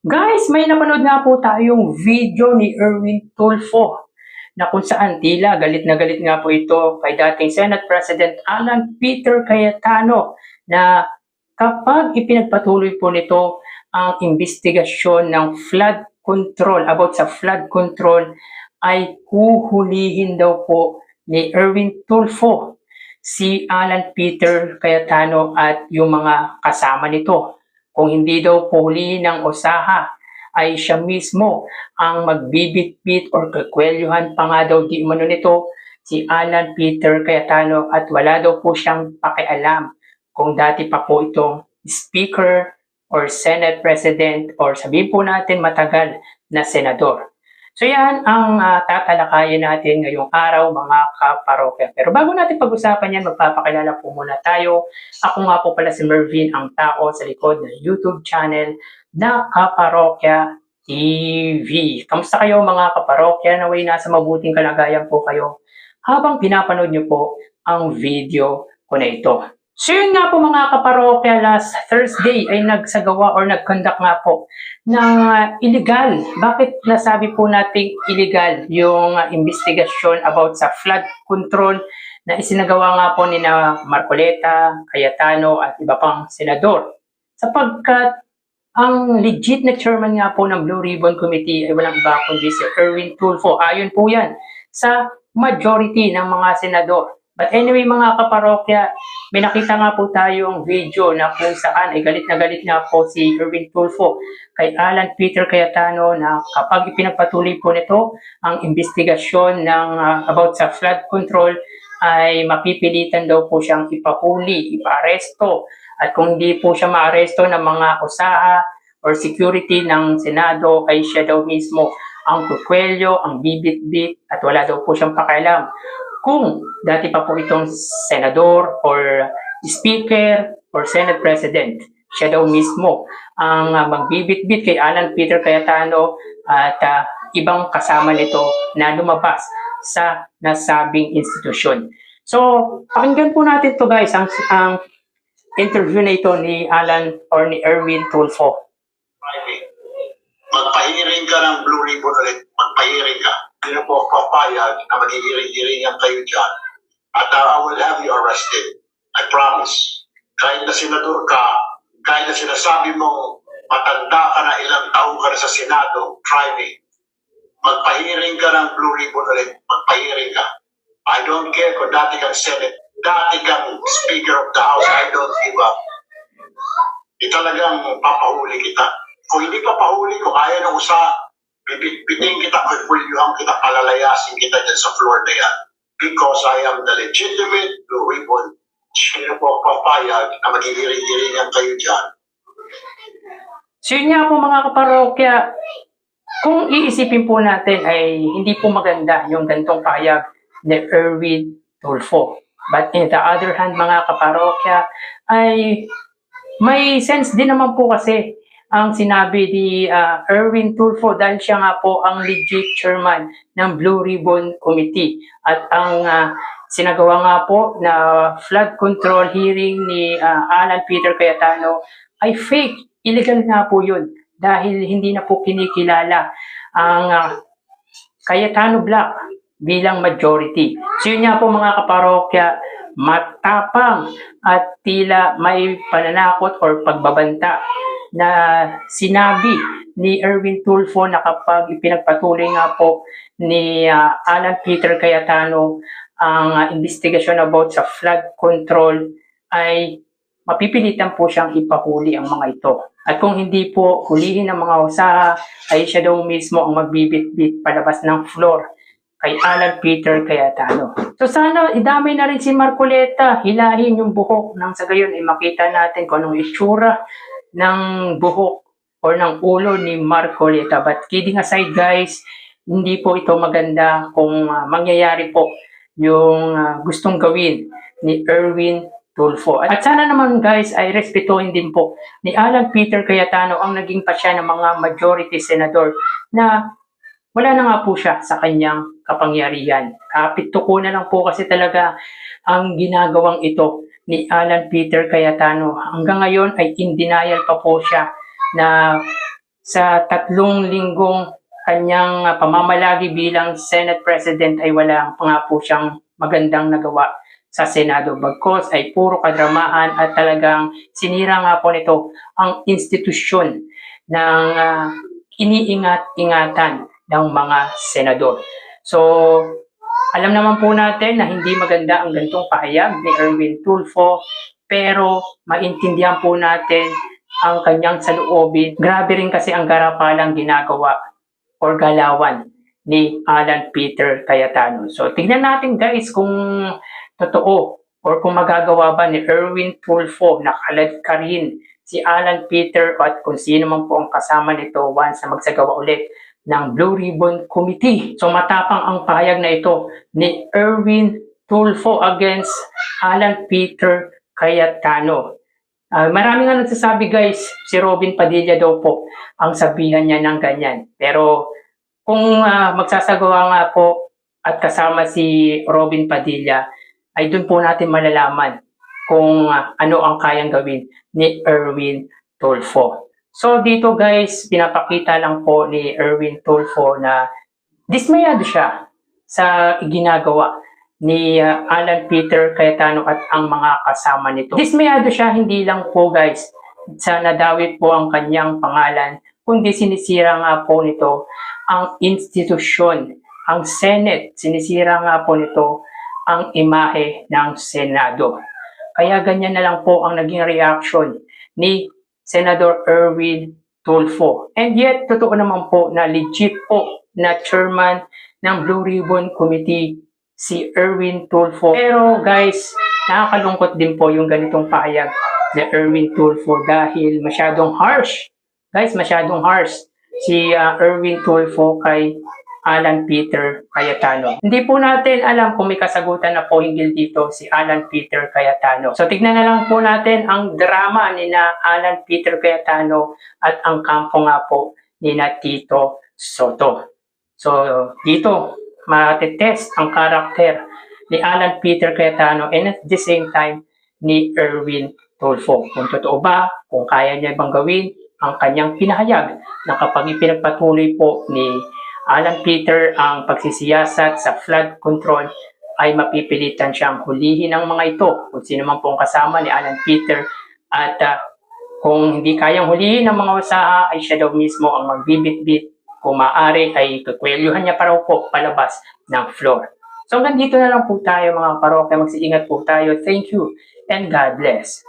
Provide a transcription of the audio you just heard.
Guys, may napanood nga po tayong video ni Erwin Tulfo na kung saan tila galit na galit nga po ito kay dating Senate President Alan Peter Cayetano na kapag ipinagpatuloy po nito ang investigasyon ng flood control, about sa flood control, ay huhulihin daw po ni Erwin Tulfo si Alan Peter Cayetano at yung mga kasama nito. Kung hindi daw huli ng OSAHA, ay siya mismo ang magbibitbit or kakwelyuhan pa nga daw di umano nito si Alan Peter Cayetano at wala daw po siyang pakialam kung dati pa po itong Speaker or Senate President or sabihin po natin matagal na senador. So yan ang tatalakayin natin ngayong araw mga kaparokya. Pero bago natin pag-usapan yan, magpapakilala po muna tayo. Ako nga po pala si Mervin, ang tao sa likod ng YouTube channel na Kaparokya TV. Kamusta kayo mga kaparokya? Naway nasa mabuting kalagayan po kayo habang pinapanood nyo po ang video ko na ito. So yun nga po mga kaparokya, last Thursday ay nagsagawa or nag-conduct nga po ng illegal. Bakit nasabi po nating illegal yung investigasyon about sa flood control na isinagawa nga po ni na Marcoleta, Cayetano at iba pang senador? Sapagkat ang legit na chairman nga po ng Blue Ribbon Committee ay walang iba kundi si Erwin Tulfo. Ayon po yan sa majority ng mga senador. But anyway mga kaparokya, may nakita nga po tayong video na kung saan ay galit na galit nga po si Erwin Tulfo kay Alan Peter Cayetano na kapag ipinagpatuloy po nito ang investigasyon ng about sa flood control ay mapipilitan daw po siyang ipahuli, ipaaresto. At kung hindi po siya maaresto ng mga OSAHA or security ng Senado ay siya daw mismo ang kukwelyo, ang bibit-bit at wala daw po siyang pakialam kung dati pa po itong senador or speaker or Senate President. Siya daw mismo ang magbibit-bit kay Alan Peter Cayetano at ibang kasama nito na lumabas sa nasabing institusyon. So, pakinggan po natin to guys, ang interview na ito ni Alan or ni Erwin Tulfo. Magpahiring ka ng Blue Ribbon ulit, magpahiring ka. Hindi na po papayag na maghihiring-hiringan kayo dyan. At I will have you arrested. I promise. Kahit na senador ka, kahit na sinasabi mong matanda ka na, ilang taon ka na sa Senado, try me. Magpahiring ka ng Blue Ribbon ulit, magpahiring ka. I don't care kung dati kang Senate, dati kang Speaker of the House, I don't give up. Di talagang papahuli kita. Kung hindi papahuli ko, kaya na pipitpiting kita, kukulyuhan kita, palalayasin kita dyan sa floor na yan. Because I am the legitimate Blue Ribbon. Sino po papayag na maghihiring-hiringan kayo dyan? So yun nga po mga kaparokya, kung iisipin po natin ay hindi po maganda yung gantong payag ni Erwin Tulfo. But in the other hand mga kaparokya, ay may sense din naman po kasi ang sinabi ni Erwin Tulfo dahil siya nga po ang legit chairman ng Blue Ribbon Committee. At ang sinagawa nga po na flood control hearing ni Alan Peter Cayetano ay fake. Illegal nga po yun dahil hindi na po kinikilala ang Cayetano Black bilang majority. So yun nga po mga kaparokya, matapang at tila may pananakot or pagbabanta na sinabi ni Erwin Tulfo na kapag ipinagpatuloy nga po ni Alan Peter Cayetano ang investigasyon about sa flood control ay mapipilitan po siyang ipahuli ang mga ito. At kung hindi po hulihin ng mga OSAHA ay siya daw mismo ang magbibit-bit palabas ng floor kay Alan Peter Cayetano. So sana idamay na rin si Marcoleta, hilahin yung buhok nang sa gayon ay makita natin kung anong itsura ng buhok or ng ulo ni Marcoleta. But kidding aside guys, hindi po ito maganda kung mangyayari po yung gustong gawin ni Erwin Tulfo. At sana naman guys ay respetuhin din po ni Alan Peter Cayetano ang naging pasya ng mga majority senador na wala na nga po siya sa kanyang kapangyarihan. Kapit-tuko na lang po kasi talaga ang ginagawang ito ni Alan Peter Cayetano. Hanggang ngayon ay in denial pa po siya na sa 3 linggong kanyang pamamalagi bilang Senate President ay wala nga po siyang magandang nagawa sa Senado. Bagkos ay puro kadramahan at talagang sinira nga po nito ang institusyon ng iniingat-ingatan ng mga senador. So, alam naman po natin na hindi maganda ang ganitong pahayag ni Erwin Tulfo, pero maintindihan po natin ang kanyang saloobin. Grabe rin kasi ang garapalang ginagawa or galawan ni Alan Peter Cayetano. So, tignan natin guys kung totoo or kung magagawa ba ni Erwin Tulfo na kaladkarin si Alan Peter at kung sino man po ang kasama nito once na magsagawa ulit ng Blue Ribbon Committee. So matapang ang pahayag na ito ni Erwin Tulfo against Alan Peter Cayetano. Marami nga nagsasabi guys, si Robin Padilla daw po ang sabihan niya ng ganyan. Pero kung magsasagawa nga po at kasama si Robin Padilla, ay dun po natin malalaman kung ano ang kayang gawin ni Erwin Tulfo. So dito guys, pinapakita lang po ni Erwin Tulfo na dismayado siya sa ginagawa ni Alan Peter Cayetano at ang mga kasama nito. Dismayado siya hindi lang po guys sa nadawit po ang kanyang pangalan, kundi sinisira nga po nito ang institusyon, ang Senate. Sinisira nga po nito ang imahe ng Senado. Kaya ganyan na lang po ang naging reaction ni Senator Erwin Tulfo. And yet, totoo naman po na legit po na chairman ng Blue Ribbon Committee si Erwin Tulfo. Pero guys, nakakalungkot din po yung ganitong pahayag ni Erwin Tulfo dahil masyadong harsh. Guys, masyadong harsh si Erwin Tulfo kay Alan Peter Cayetano. Hindi po natin alam kung may kasagutan na po hinggil dito si Alan Peter Cayetano. So tignan na lang po natin ang drama ni na Alan Peter Cayetano at ang kampo nga po ni na Tito Soto. So dito matetest ang karakter ni Alan Peter Cayetano and at the same time ni Erwin Tulfo. Kung totoo ba, kung kaya niya bang gawin ang kanyang pinahayag na kapag ipinagpatuloy po ni Alan Peter ang pagsisiyasat sa flood control ay mapipilitan siyang hulihin ng mga ito kung sino man pong kasama ni Alan Peter at kung hindi kayang hulihin ng mga usaha ay siya daw mismo ang magbibit-bit, kung maaari ay kukwelyuhan niya para po palabas ng floor. So hanggang dito na lang po tayo mga parokya, magsiingat po tayo. Thank you and God bless.